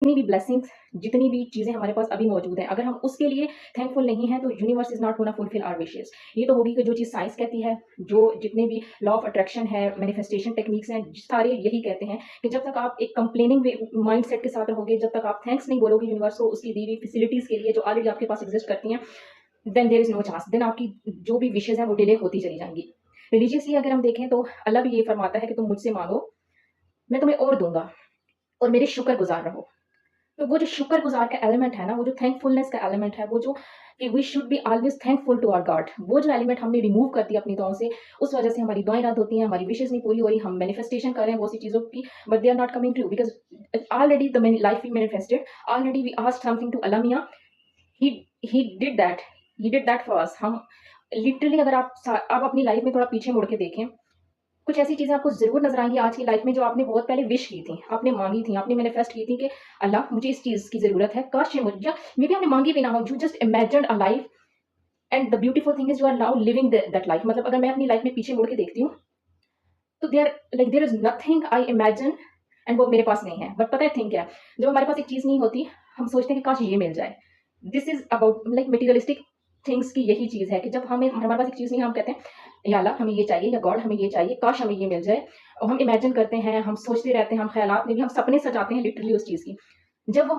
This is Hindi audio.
जितनी भी ब्लेसिंग्स, जितनी भी चीज़ें हमारे पास अभी मौजूद हैं, अगर हम उसके लिए थैंकफुल नहीं हैं, तो universe is not gonna fulfil our wishes. ये तो होगी कि जो चीज़ साइंस कहती है, जो जितने भी लॉ ऑफ अट्रैक्शन है, मैनिफेस्टेशन टेक्निक्स हैं, सारे यही कहते हैं कि जब तक आप एक कंप्लेनिंग वे माइंडसेट के साथ रहोगे, जब तक आप थैंक्स नहीं बोलोगे यूनिवर्स को उसकी दी हुई फैसिलिटीज़ के लिए जो ऑलरेडी आपके पास एग्ज़िस्ट करती हैं, then there is no chance, then आपकी जो भी विशेज़ हैं वो डिले होती चली जाएँगी। रिलीजियसली अगर हम देखें तो अल्लाह भी ये फरमाता है कि तुम मुझसे माँगो, मैं तुम्हें और दूँगा और मेरे शुक्रगुज़ार रहो। तो वो जो शुक्रगुज़ार का एलिमेंट है ना, वो जो थैंकफुलनेस का एलिमेंट है, वो जो कि we should be always thankful to our God, वो जो एलिमेंट हमने रिमूव कर दिया अपनी दुआओं से, उस वजह से हमारी दुआएँ रद्द होती हैं, हमारी विशेज़ नहीं पूरी हो रही, हम मैनिफेस्टेशन कर रहे हैं बहुत सी चीज़ों की, but they are not coming true because already the life we manifested, already we asked something to अल्लाह मियाँ, he he did that, he did that for us. हम लिटरली अगर आप अपनी लाइफ में थोड़ा पीछे मुड़ के देखें, कुछ ऐसी चीज़ें आपको ज़रूर नज़र आएँगी आज की लाइफ में जो आपने बहुत पहले विश की थी, आपने माँगी थी, आपने मैनिफेस्ट की थी कि अल्लाह मुझे इस चीज़ की ज़रूरत है, काश ये मुझे, या मेबी आपने माँगी भी ना हो, you just imagined a life and the beautiful thing is you are now living that life. मतलब अगर मैं अपनी लाइफ में पीछे मुड़ के देखती हूँ, तो there is nothing I imagine and वो मेरे पास नहीं है। बट पता है थिंग क्या है? जब हमारे पास एक चीज़ नहीं होती, हम सोचते हैं कि काश ये मिल जाए। This is about like materialistic things की यही चीज़ है कि जब हमारे पास एक चीज़ नहीं है, हम कहते हैं या अल्लाह हमें ये चाहिए, या गॉड हमें ये चाहिए, काश हमें ये मिल जाए। और हम इमेजिन करते हैं, हम सोचते रहते हैं, हम ख़यालात में भी हम सपने सजाते हैं लिटरली उस चीज़ की। जब वो